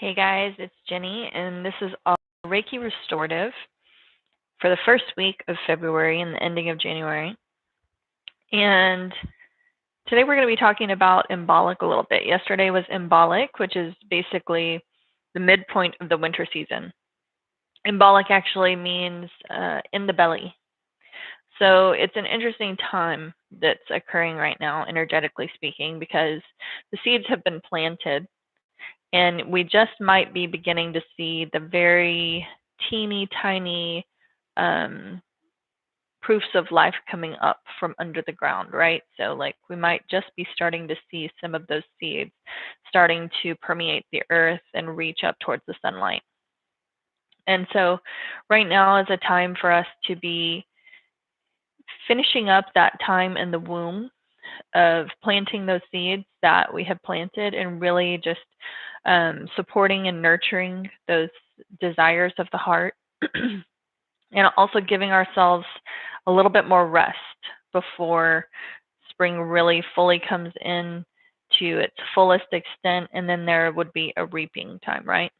Hey guys, it's Jenny, and this is all Reiki Restorative for the first week of February and the ending of January. And today we're going to be talking about embolic a little bit. Yesterday was embolic, which is basically the midpoint of the winter season. Embolic actually means in the belly. So it's an interesting time that's occurring right now, energetically speaking, because the seeds have been planted. And we just might be beginning to see the very teeny tiny proofs of life coming up from under the ground, right? So, like, we might just be starting to see some of those seeds starting to permeate the earth and reach up towards the sunlight. And so, right now is a time for us to be finishing up that time in the womb of planting those seeds that we have planted and really just supporting and nurturing those desires of the heart and also giving ourselves a little bit more rest before spring really fully comes in to its fullest extent, and then there would be a reaping time, right?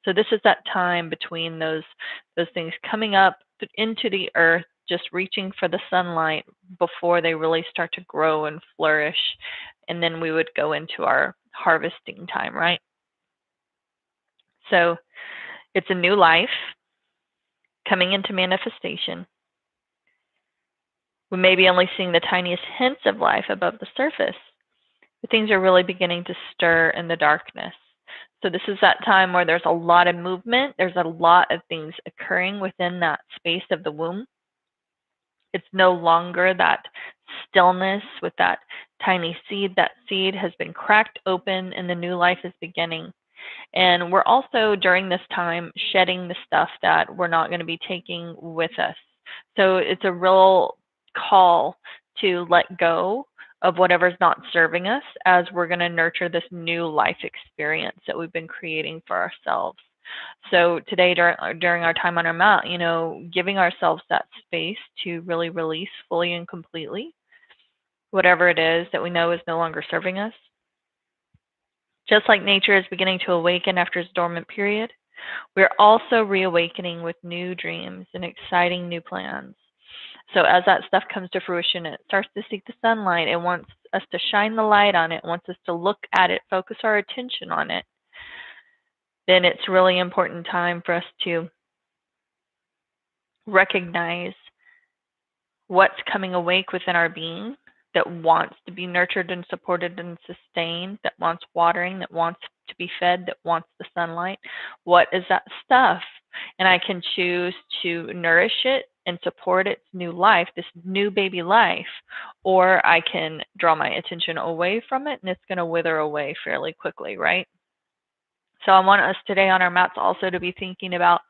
So this is that time between those things coming up into the earth, just reaching for the sunlight before they really start to grow and flourish, and then we would go into our harvesting time, right? So it's a new life coming into manifestation. We may be only seeing the tiniest hints of life above the surface, but things are really beginning to stir in the darkness. So this is that time where there's a lot of movement. There's a lot of things occurring within that space of the womb. It's no longer that stillness with that tiny seed. That seed has been cracked open and the new life is beginning. And we're also, during this time, shedding the stuff that we're not going to be taking with us. So it's a real call to let go of whatever's not serving us as we're going to nurture this new life experience that we've been creating for ourselves. So today, during our time on our mat, giving ourselves that space to really release fully and completely whatever it is that we know is no longer serving us. Just like nature is beginning to awaken after its dormant period, we're also reawakening with new dreams and exciting new plans. So as that stuff comes to fruition, it starts to seek the sunlight. It wants us to shine the light on it, wants us to look at it, focus our attention on it. Then it's really important time for us to recognize what's coming awake within our being that wants to be nurtured and supported and sustained, that wants watering, that wants to be fed, that wants the sunlight. What is that stuff? And I can choose to nourish it and support its new life, this new baby life, or I can draw my attention away from it and it's going to wither away fairly quickly, right? So I want us today on our mats also to be thinking about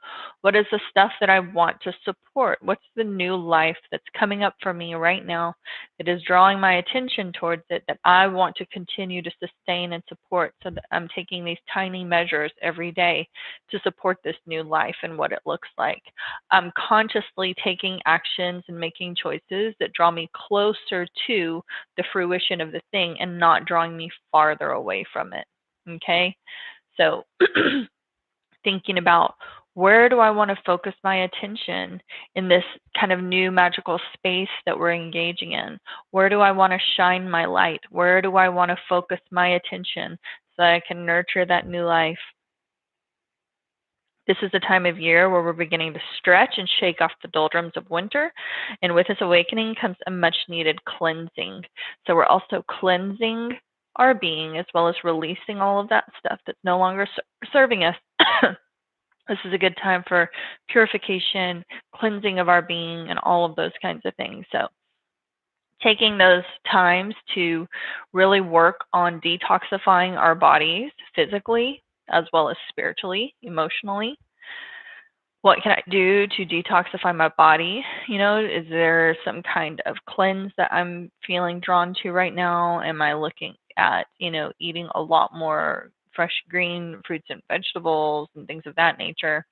what is the stuff that I want to support? What's the new life that's coming up for me right now that is drawing my attention towards it that I want to continue to sustain and support, so that I'm taking these tiny measures every day to support this new life and what it looks like. I'm consciously taking actions and making choices that draw me closer to the fruition of the thing and not drawing me farther away from it. Okay? So thinking about, where do I want to focus my attention in this kind of new magical space that we're engaging in? Where do I want to shine my light? Where do I want to focus my attention so that I can nurture that new life? This is the time of year where we're beginning to stretch and shake off the doldrums of winter. And with this awakening comes a much needed cleansing. So we're also cleansing our being as well as releasing all of that stuff that's no longer serving us. This is a good time for purification, cleansing of our being, and all of those kinds of things. So taking those times to really work on detoxifying our bodies physically as well as spiritually, emotionally. What can I do to detoxify my body? Is there some kind of cleanse that I'm feeling drawn to right now? Am I looking at, eating a lot more fresh green fruits and vegetables and things of that nature?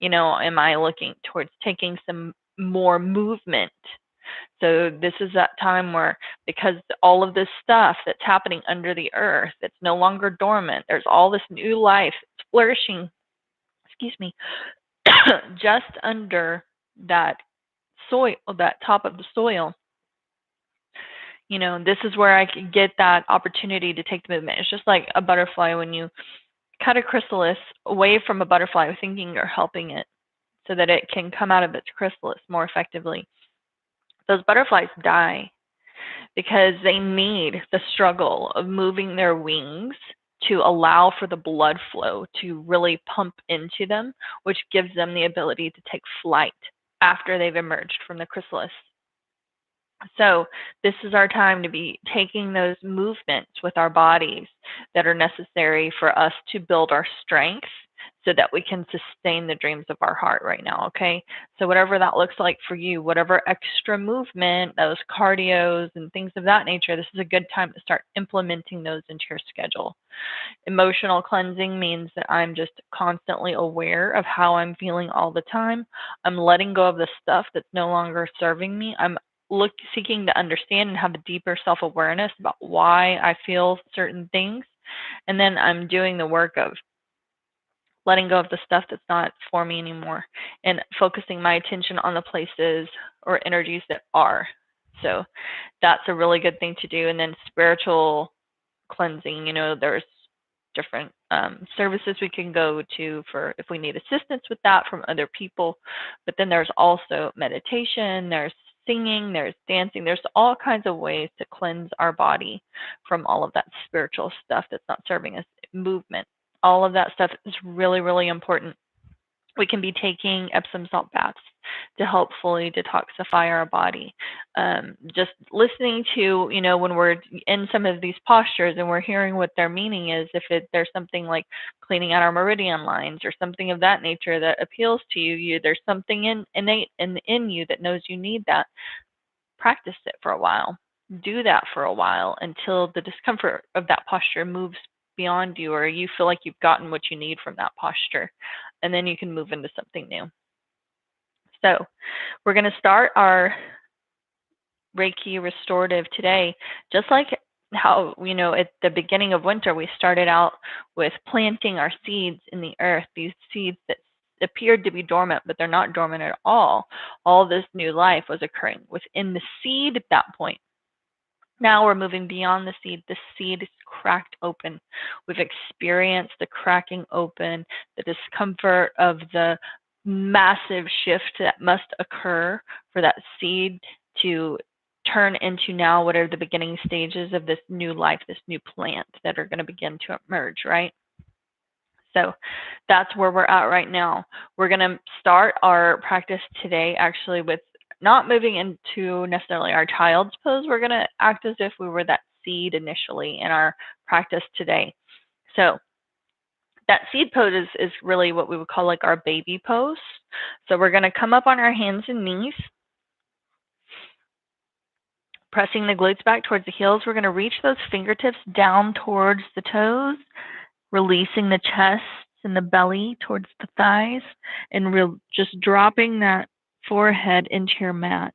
Am I looking towards taking some more movement So this is that time where, because all of this stuff that's happening under the earth, it's no longer dormant. There's all this new life. It's flourishing, excuse me, just under that soil, that top of the soil. This is where I can get that opportunity to take the movement. It's just like a butterfly. When you cut a chrysalis away from a butterfly, thinking you're helping it so that it can come out of its chrysalis more effectively, those butterflies die because they need the struggle of moving their wings to allow for the blood flow to really pump into them, which gives them the ability to take flight after they've emerged from the chrysalis. So this is our time to be taking those movements with our bodies that are necessary for us to build our strength so that we can sustain the dreams of our heart right now, okay? So whatever that looks like for you, whatever extra movement, those cardios and things of that nature, this is a good time to start implementing those into your schedule. Emotional cleansing means that I'm just constantly aware of how I'm feeling all the time. I'm letting go of the stuff that's no longer serving me. I'm seeking to understand and have a deeper self-awareness about why I feel certain things. And then I'm doing the work of letting go of the stuff that's not for me anymore and focusing my attention on the places or energies that are. So that's a really good thing to do. And then spiritual cleansing, there's different services we can go to for if we need assistance with that from other people. But then there's also meditation, there's singing, there's dancing, there's all kinds of ways to cleanse our body from all of that spiritual stuff that's not serving us. Movement, all of that stuff is really, really important. We can be taking Epsom salt baths to help fully detoxify our body. Just listening to, when we're in some of these postures and we're hearing what their meaning is, if there's something like cleaning out our meridian lines or something of that nature that appeals to you, there's something innate in you that knows you need that. Practice it for a while. Do that for a while until the discomfort of that posture moves beyond you, or you feel like you've gotten what you need from that posture, and then you can move into something new. So we're going to start our Reiki restorative today, just like how, at the beginning of winter, we started out with planting our seeds in the earth, these seeds that appeared to be dormant, but they're not dormant at all. All this new life was occurring within the seed at that point. Now we're moving beyond the seed. The seed is cracked open. We've experienced the cracking open, the discomfort of the massive shift that must occur for that seed to turn into now what are the beginning stages of this new life, this new plant that are going to begin to emerge, right? So that's where we're at right now. We're going to start our practice today actually with not moving into necessarily our child's pose. We're going to act as if we were that seed initially in our practice today. So that seed pose is really what we would call like our baby pose. So we're going to come up on our hands and knees, pressing the glutes back towards the heels. We're going to reach those fingertips down towards the toes, releasing the chest and the belly towards the thighs, and just dropping that forehead into your mat.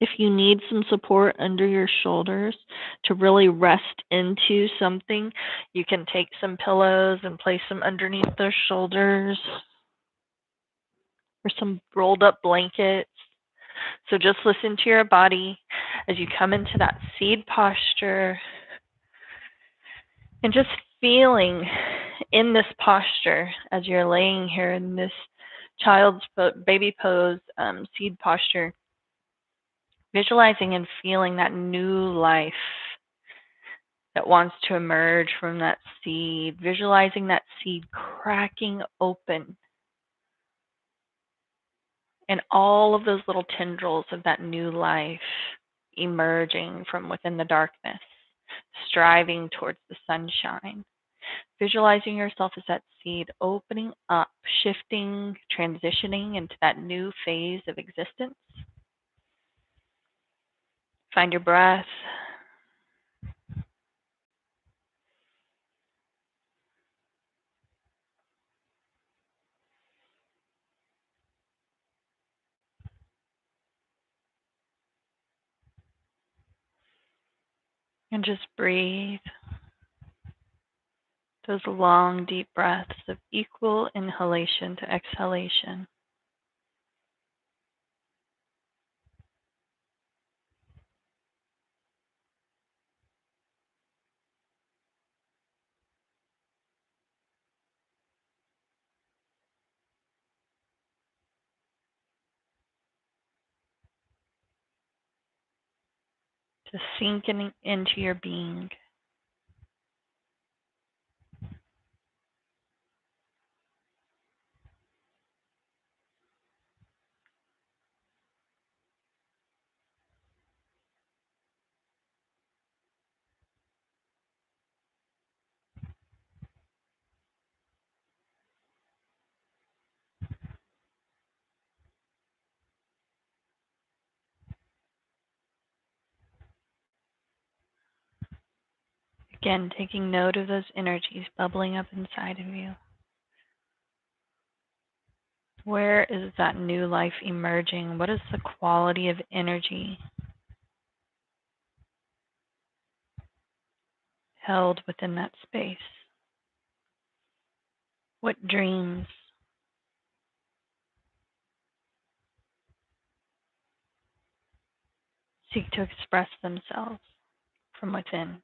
If you need some support under your shoulders to really rest into something, you can take some pillows and place them underneath those shoulders, or some rolled up blankets. So just listen to your body as you come into that seed posture, and just feeling in this posture as you're laying here in this baby pose, seed posture, visualizing and feeling that new life that wants to emerge from that seed, visualizing that seed cracking open and all of those little tendrils of that new life emerging from within the darkness, striving towards the sunshine. Visualizing yourself as that seed opening up, shifting, transitioning into that new phase of existence. Find your breath. And just breathe those long, deep breaths of equal inhalation to exhalation. Just sinking into your being. Again, taking note of those energies bubbling up inside of you. Where is that new life emerging? What is the quality of energy held within that space? What dreams seek to express themselves from within?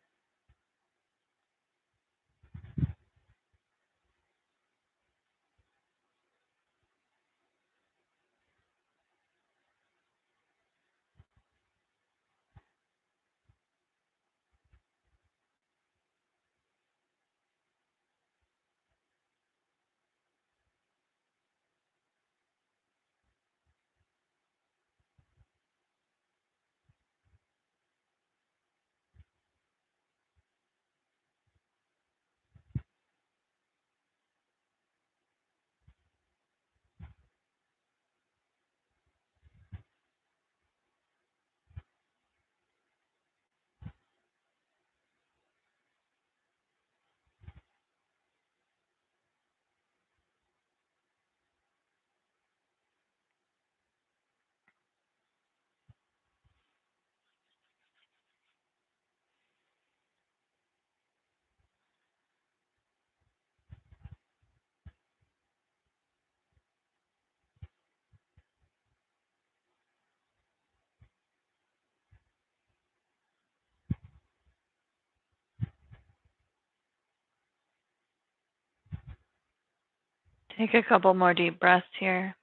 Take a couple more deep breaths here.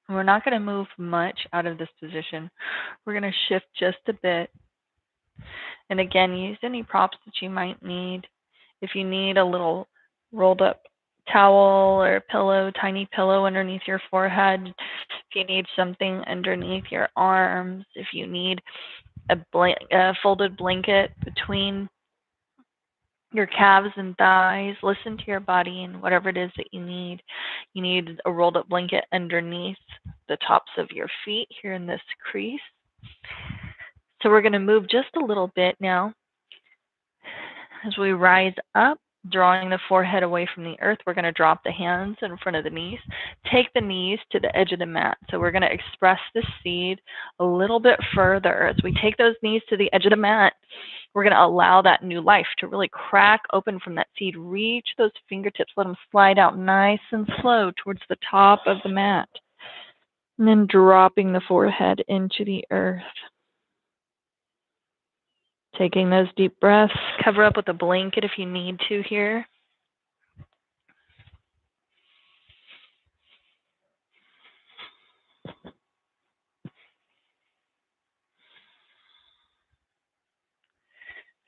We're not going to move much out of this position. We're going to shift just a bit. And again, use any props that you might need. If you need a little rolled up towel or pillow, tiny pillow underneath your forehead, if you need something underneath your arms, if you need a folded blanket between your calves and thighs, listen to your body and whatever it is that you need. You need a rolled up blanket underneath the tops of your feet here in this crease. So we're going to move just a little bit now. As we rise up, drawing the forehead away from the earth, we're going to drop the hands in front of the knees. Take the knees to the edge of the mat. So we're going to express the seed a little bit further. As we take those knees to the edge of the mat, we're going to allow that new life to really crack open from that seed. Reach those fingertips. Let them slide out nice and slow towards the top of the mat. And then dropping the forehead into the earth. Taking those deep breaths. Cover up with a blanket if you need to here.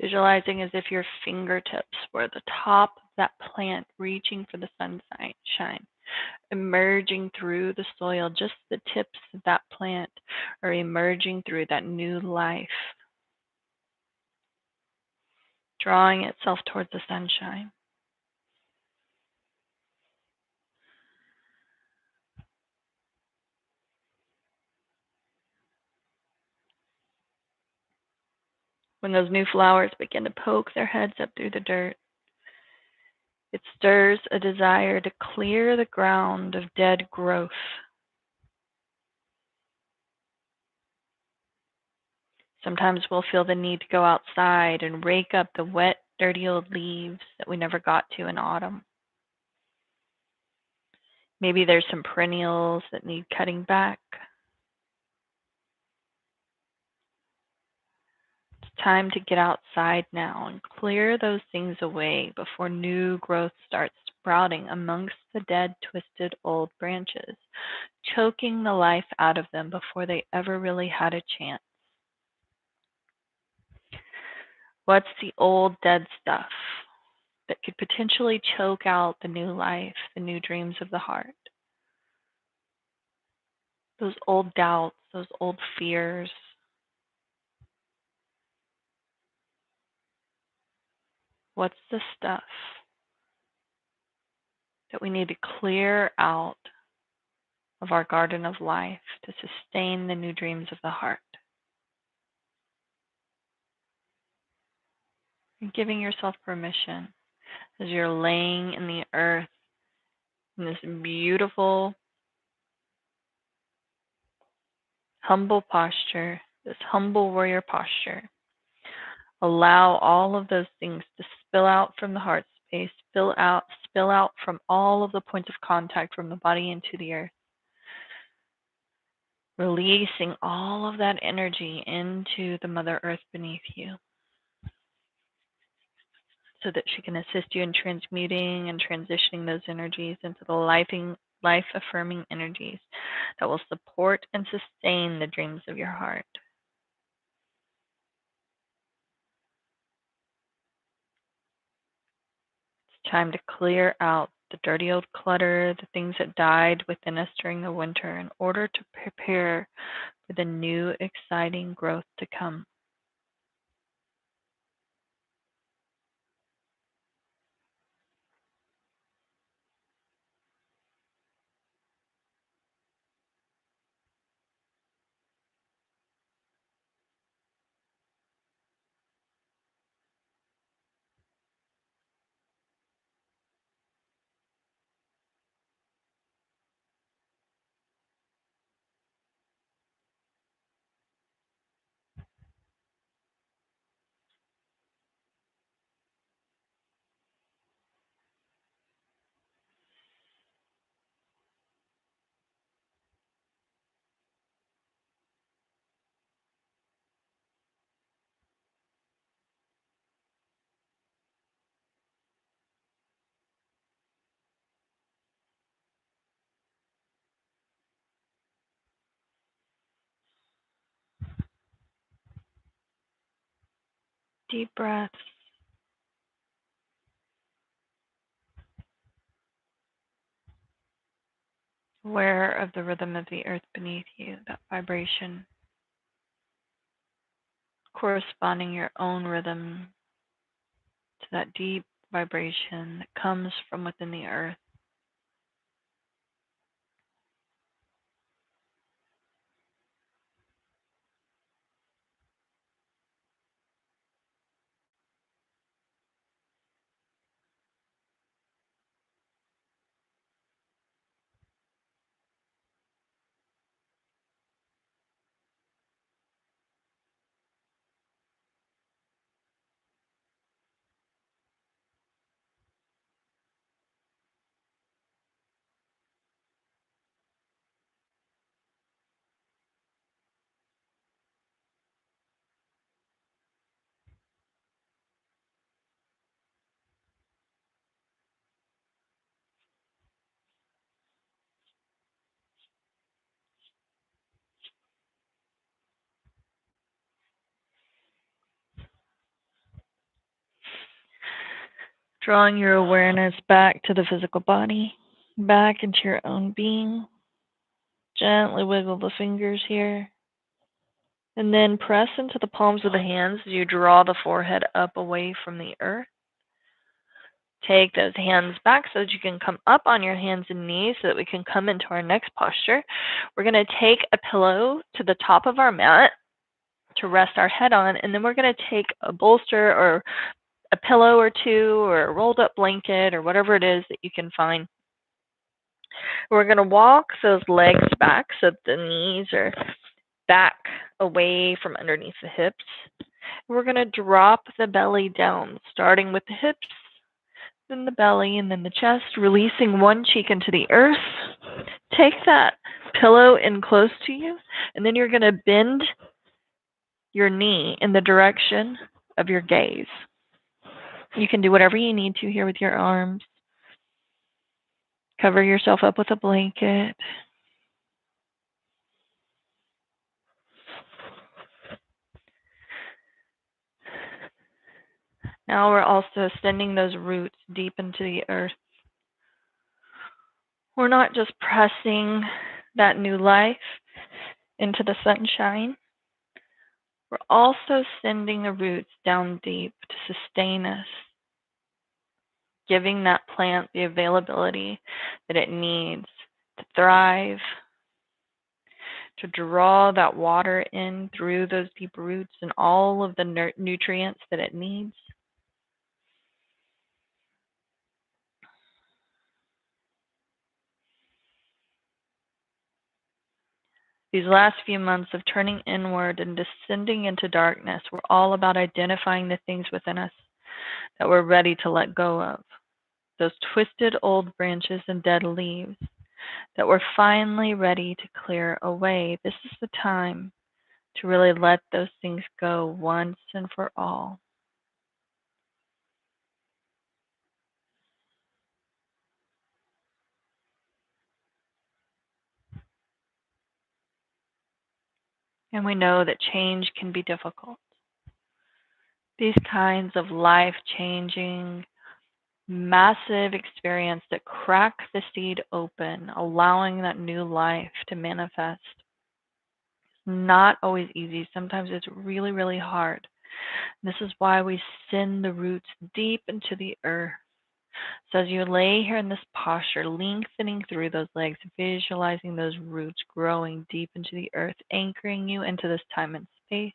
Visualizing as if your fingertips were the top of that plant, reaching for the sunshine, emerging through the soil. Just the tips of that plant are emerging through that new life, drawing itself towards the sunshine. When those new flowers begin to poke their heads up through the dirt, it stirs a desire to clear the ground of dead growth. Sometimes we'll feel the need to go outside and rake up the wet, dirty old leaves that we never got to in autumn. Maybe there's some perennials that need cutting back. It's time to get outside now and clear those things away before new growth starts sprouting amongst the dead, twisted old branches, choking the life out of them before they ever really had a chance. What's the old dead stuff that could potentially choke out the new life, the new dreams of the heart? Those old doubts, those old fears. What's the stuff that we need to clear out of our garden of life to sustain the new dreams of the heart? And giving yourself permission as you're laying in the earth in this beautiful, humble posture, this humble warrior posture. Allow all of those things to spill out from the heart space, spill out from all of the points of contact from the body into the earth. Releasing all of that energy into the Mother Earth beneath you so that she can assist you in transmuting and transitioning those energies into the life-affirming energies that will support and sustain the dreams of your heart. It's time to clear out the dirty old clutter, the things that died within us during the winter in order to prepare for the new, exciting growth to come. Deep breaths. Aware of the rhythm of the earth beneath you, that vibration, corresponding your own rhythm to that deep vibration that comes from within the earth. Drawing your awareness back to the physical body, back into your own being. Gently wiggle the fingers here. And then press into the palms of the hands as you draw the forehead up away from the earth. Take those hands back so that you can come up on your hands and knees so that we can come into our next posture. We're going to take a pillow to the top of our mat to rest our head on, and then we're going to take a bolster or a pillow or two or a rolled up blanket or whatever it is that you can find. We're going to walk those legs back so the knees are back away from underneath the hips. We're going to drop the belly down, starting with the hips, then the belly, and then the chest, releasing one cheek into the earth. Take that pillow in close to you, and then you're going to bend your knee in the direction of your gaze. You can do whatever you need to here with your arms. Cover yourself up with a blanket. Now we're also sending those roots deep into the earth. We're not just pressing that new life into the sunshine. We're also sending the roots down deep to sustain us, giving that plant the availability that it needs to thrive, to draw that water in through those deep roots and all of the nutrients that it needs. These last few months of turning inward and descending into darkness were all about identifying the things within us that we're ready to let go of. Those twisted old branches and dead leaves that we're finally ready to clear away. This is the time to really let those things go once and for all. And we know that change can be difficult. These kinds of life-changing, massive experience that crack the seed open, allowing that new life to manifest. Not always easy. Sometimes it's really, really hard. This is why we send the roots deep into the earth. So as you lay here in this posture, lengthening through those legs, visualizing those roots growing deep into the earth, anchoring you into this time and space,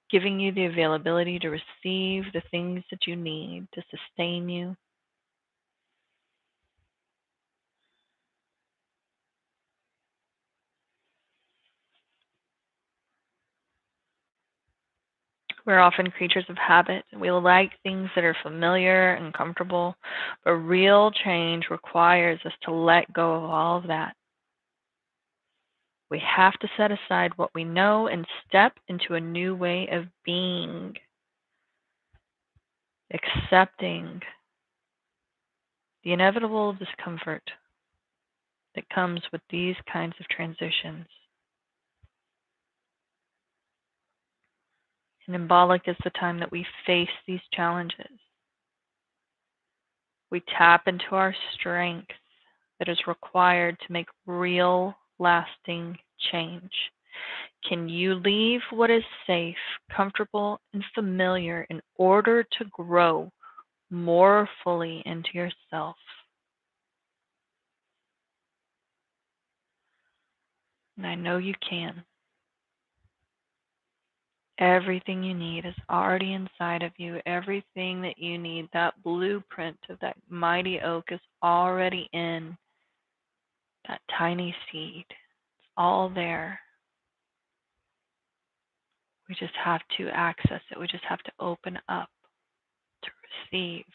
giving you the availability to receive the things that you need to sustain you. We're often creatures of habit. We like things that are familiar and comfortable, but real change requires us to let go of all of that. We have to set aside what we know and step into a new way of being, accepting the inevitable discomfort that comes with these kinds of transitions. And symbolic is the time that we face these challenges. We tap into our strength that is required to make real, lasting change. Can you leave what is safe, comfortable, and familiar in order to grow more fully into yourself? And I know you can. Everything you need is already inside of you. Everything that you need, that blueprint of that mighty oak, is already in that tiny seed. It's all there. We just have to access it. We just have to open up to receive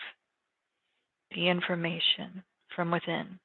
the information from within.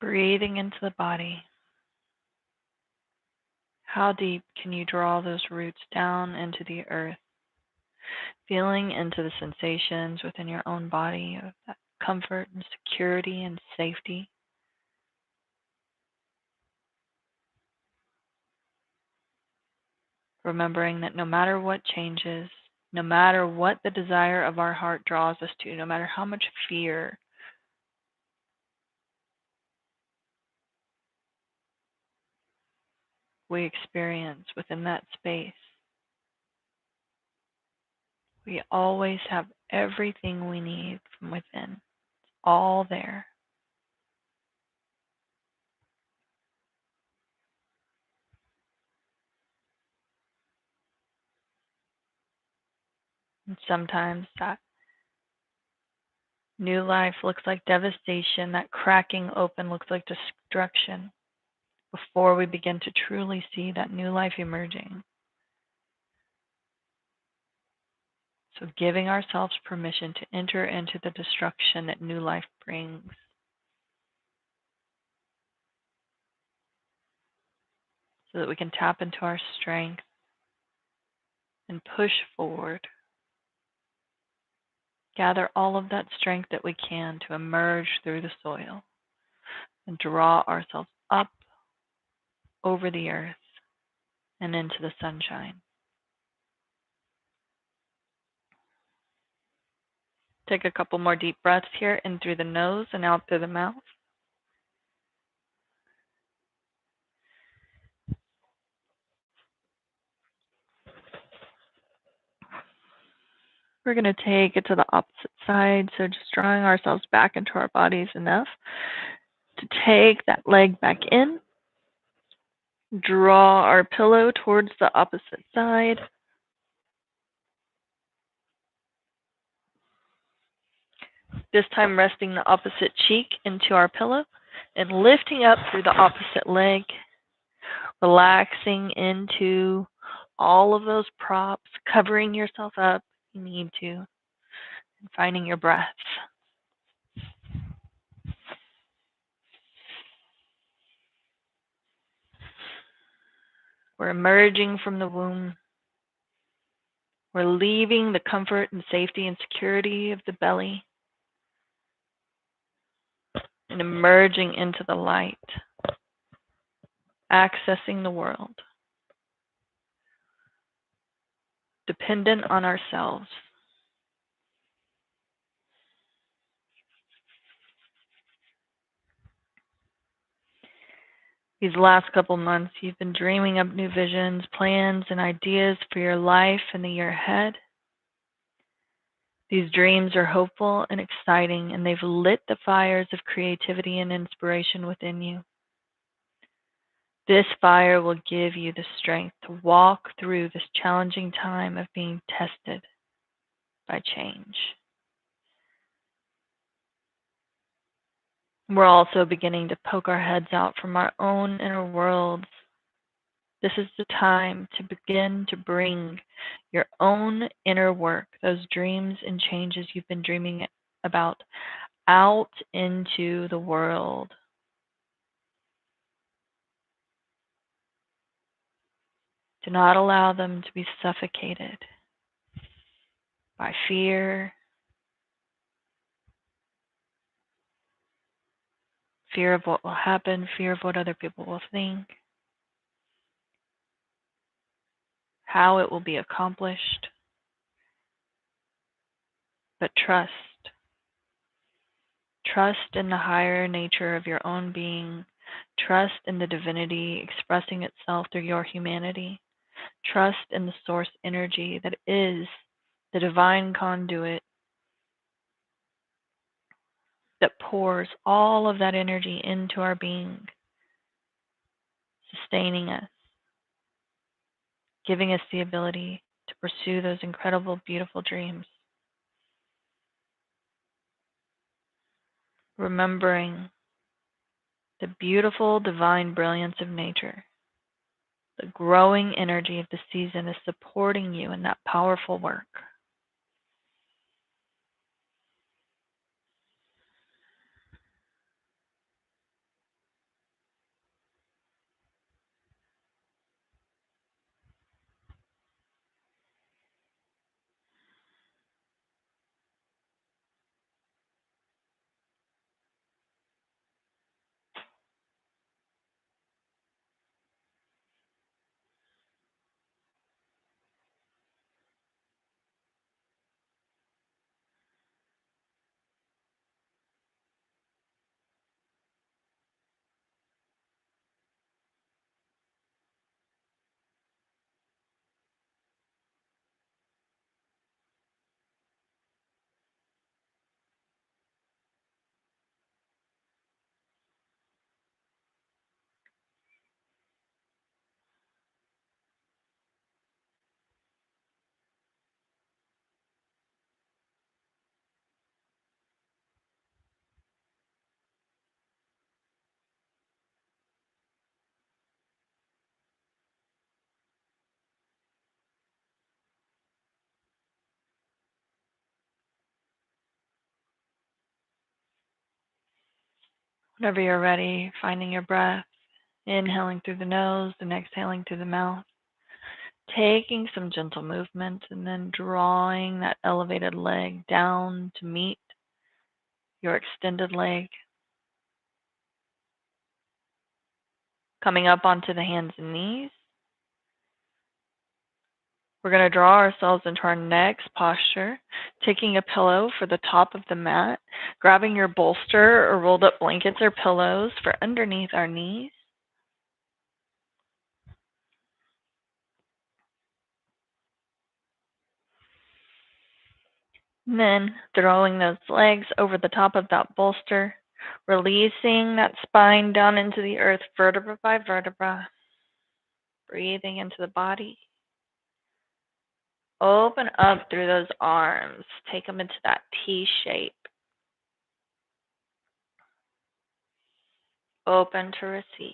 Breathing into the body. How deep can you draw those roots down into the earth? Feeling into the sensations within your own body of that comfort and security and safety. remembering that no matter what changes, no matter what the desire of our heart draws us to, no matter how much fear we experience within that space, we always have everything we need from within, all there. And sometimes that new life looks like devastation, that cracking open looks like destruction before we begin to truly see that new life emerging. So giving ourselves permission to enter into the destruction that new life brings. So that we can tap into our strength and push forward. Gather all of that strength that we can to emerge through the soil and draw ourselves up over the earth and into the sunshine. Take a couple more deep breaths here, in through the nose and out through the mouth. We're going to take it to the opposite side, so just drawing ourselves back into our bodies enough to take that leg back in. Draw our pillow towards the opposite side. This time resting the opposite cheek into our pillow and lifting up through the opposite leg, relaxing into all of those props, covering yourself up if you need to, and finding your breath. We're emerging from the womb. We're leaving the comfort and safety and security of the belly and emerging into the light, accessing the world, dependent on ourselves. These last couple months, you've been dreaming up new visions, plans, and ideas for your life and the year ahead. These dreams are hopeful and exciting, and they've lit the fires of creativity and inspiration within you. This fire will give you the strength to walk through this challenging time of being tested by change. We're also beginning to poke our heads out from our own inner worlds. This is the time to begin to bring your own inner work, those dreams and changes you've been dreaming about, out into the world. Do not allow them to be suffocated by fear, fear of what will happen, fear of what other people will think, how it will be accomplished. But trust. Trust in the higher nature of your own being. Trust in the divinity expressing itself through your humanity. Trust in the source energy that is the divine conduit that pours all of that energy into our being, sustaining us, giving us the ability to pursue those incredible, beautiful dreams. Remembering the beautiful, divine brilliance of nature. The growing energy of the season is supporting you in that powerful work. Whenever you're ready, finding your breath, inhaling through the nose and exhaling through the mouth, taking some gentle movement and then drawing that elevated leg down to meet your extended leg, coming up onto the hands and knees. We're going to draw ourselves into our next posture, taking a pillow for the top of the mat, grabbing your bolster or rolled up blankets or pillows for underneath our knees. And then throwing those legs over the top of that bolster, releasing that spine down into the earth, vertebra by vertebra, breathing into the body. Open up through those arms. Take them into that T shape. Open to receive.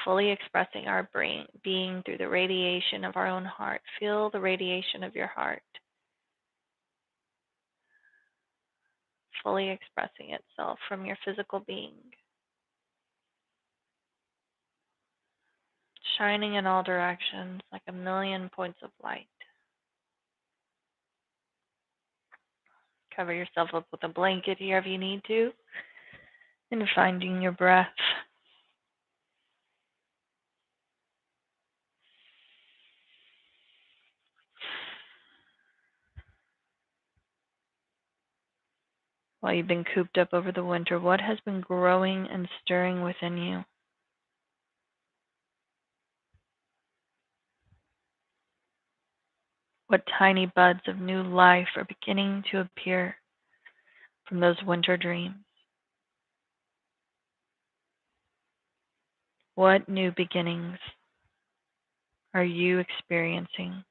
Fully expressing our being through the radiation of our own heart. Feel the radiation of your heart. Fully expressing itself from your physical being. Shining in all directions like a million points of light. Cover yourself up with a blanket here if you need to. And finding your breath. While you've been cooped up over the winter, what has been growing and stirring within you? What tiny buds of new life are beginning to appear from those winter dreams? What new beginnings are you experiencing?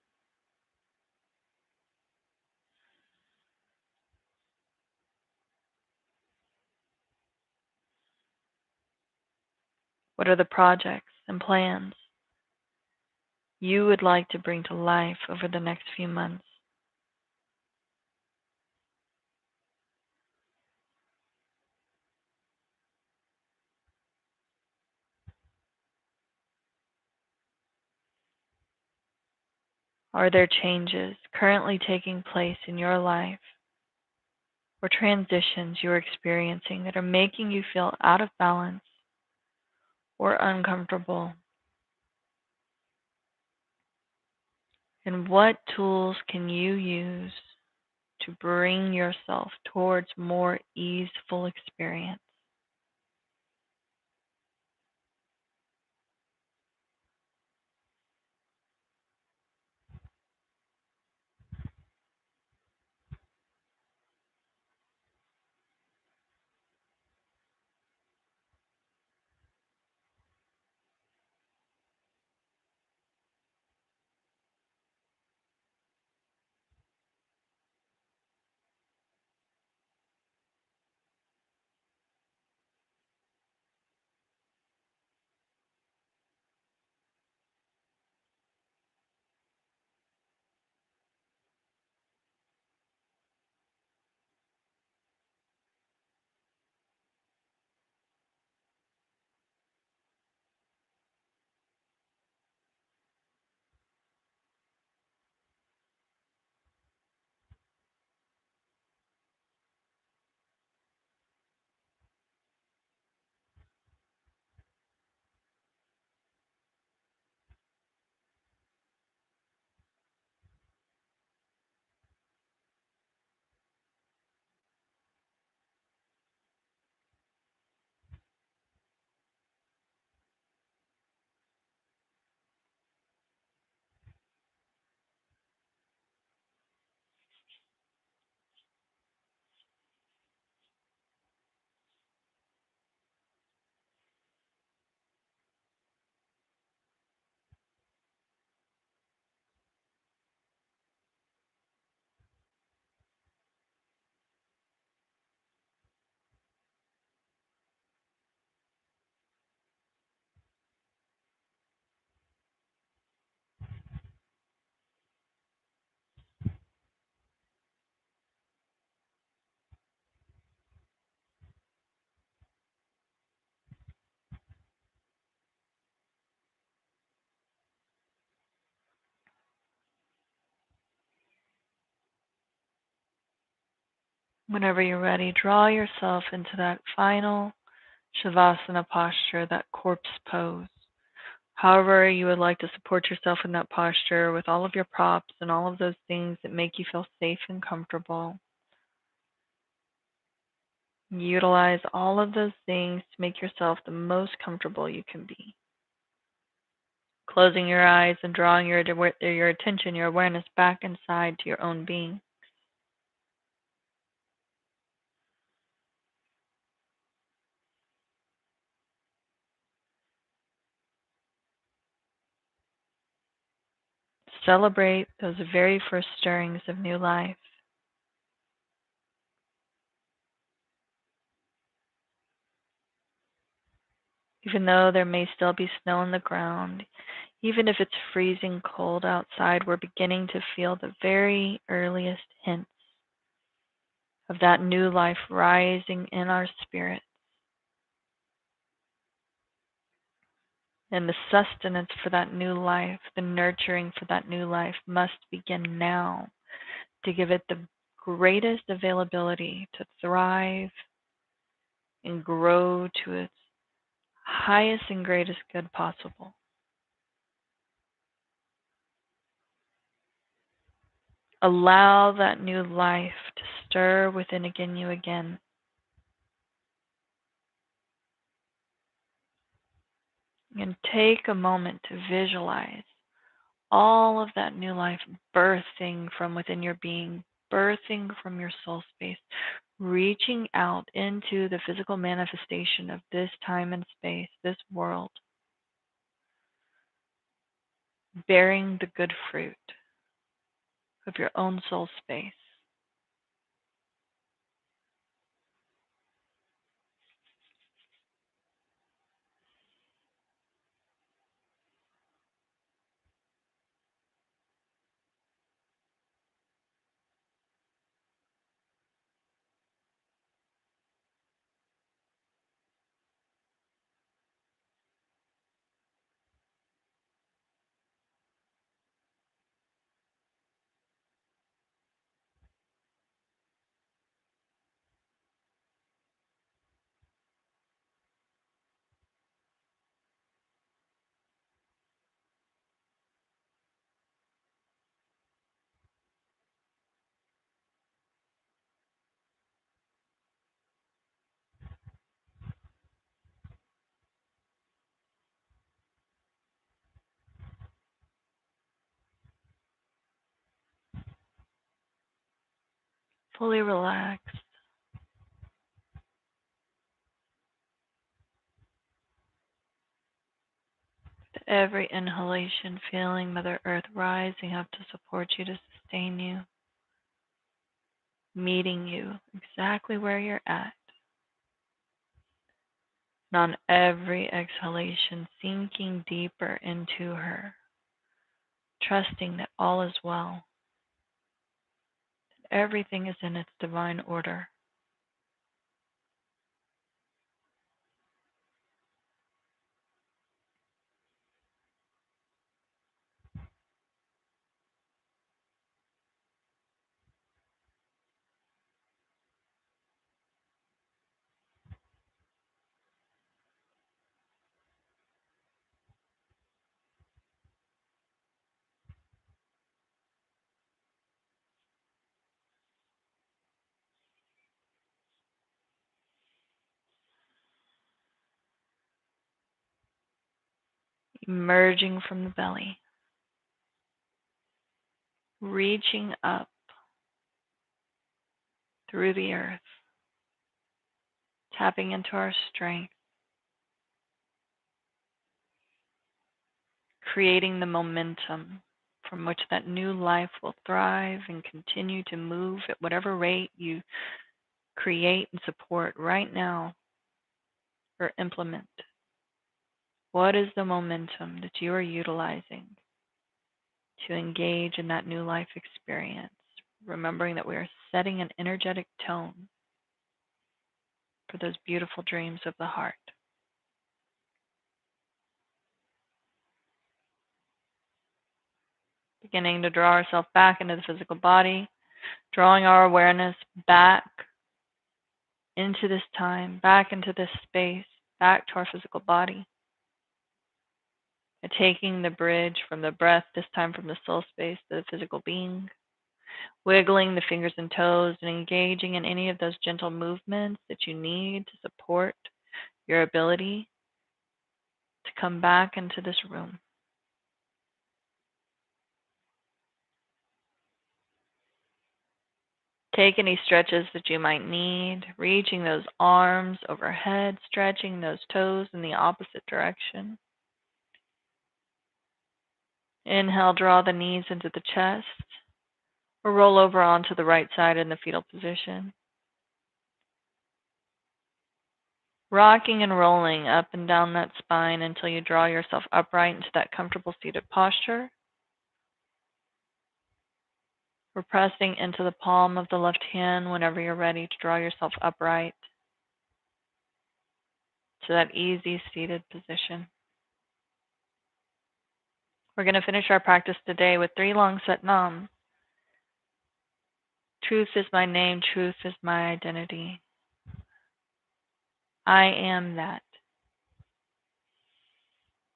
What are the projects and plans you would like to bring to life over the next few months? Are there changes currently taking place in your life or transitions you're experiencing that are making you feel out of balance or uncomfortable? And what tools can you use to bring yourself towards more easeful experience? Whenever you're ready, draw yourself into that final Shavasana posture, that corpse pose. However you would like to support yourself in that posture with all of your props and all of those things that make you feel safe and comfortable. Utilize all of those things to make yourself the most comfortable you can be. Closing your eyes and drawing your attention, your awareness back inside to your own being. Celebrate those very first stirrings of new life. Even though there may still be snow on the ground, even if it's freezing cold outside, we're beginning to feel the very earliest hints of that new life rising in our spirit. And the sustenance for that new life, the nurturing for that new life must begin now to give it the greatest availability to thrive and grow to its highest and greatest good possible. Allow that new life to stir within you again. And take a moment to visualize all of that new life birthing from within your being, birthing from your soul space, reaching out into the physical manifestation of this time and space, this world, bearing the good fruit of your own soul space. Fully relaxed. With every inhalation, feeling Mother Earth rising up to support you, to sustain you, meeting you exactly where you're at. And on every exhalation, sinking deeper into her, trusting that all is well, that everything is in its divine order. Emerging from the belly, reaching up through the earth, tapping into our strength, creating the momentum from which that new life will thrive and continue to move at whatever rate you create and support right now or implement. What is the momentum that you are utilizing to engage in that new life experience? Remembering that we are setting an energetic tone for those beautiful dreams of the heart. Beginning to draw ourselves back into the physical body, drawing our awareness back into this time, back into this space, back to our physical body. And taking the bridge from the breath, this time from the soul space to the physical being, wiggling the fingers and toes and engaging in any of those gentle movements that you need to support your ability to come back into this room. Take any stretches that you might need, reaching those arms overhead, stretching those toes in the opposite direction. Inhale, draw the knees into the chest, or roll over onto the right side in the fetal position. Rocking and rolling up and down that spine until you draw yourself upright into that comfortable seated posture. We're pressing into the palm of the left hand whenever you're ready to draw yourself upright to that easy seated position. We're going to finish our practice today with 3 long Sat Nam. Truth is my name, truth is my identity. I am that.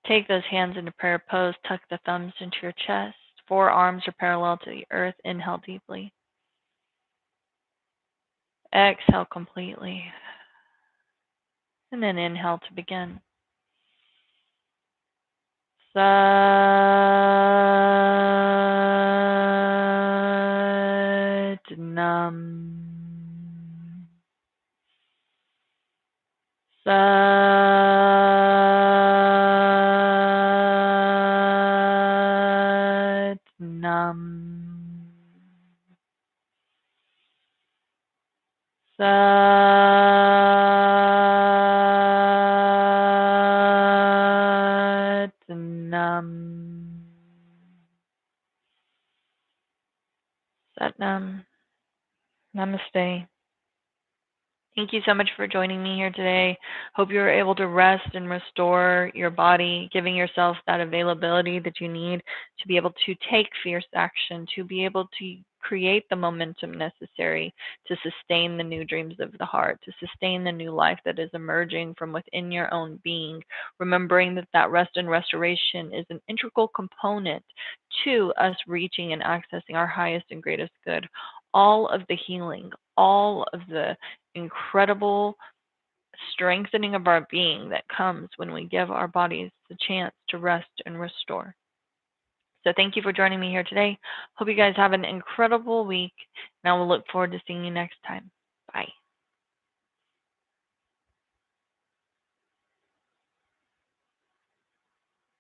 Take those hands into prayer pose, tuck the thumbs into your chest. Forearms are parallel to the earth. Inhale deeply. Exhale completely. And then inhale to begin. Sat Nam. Sat Nam. Sat Nam. Sat Nam. Namaste. Thank you so much for joining me here today. Hope you were able to rest and restore your body, giving yourself that availability that you need to be able to take fierce action, to be able to create the momentum necessary to sustain the new dreams of the heart, to sustain the new life that is emerging from within your own being, remembering that that rest and restoration is an integral component to us reaching and accessing our highest and greatest good. All of the healing, all of the incredible strengthening of our being that comes when we give our bodies the chance to rest and restore. So thank you for joining me here today. Hope you guys have an incredible week, and I will look forward to seeing you next time.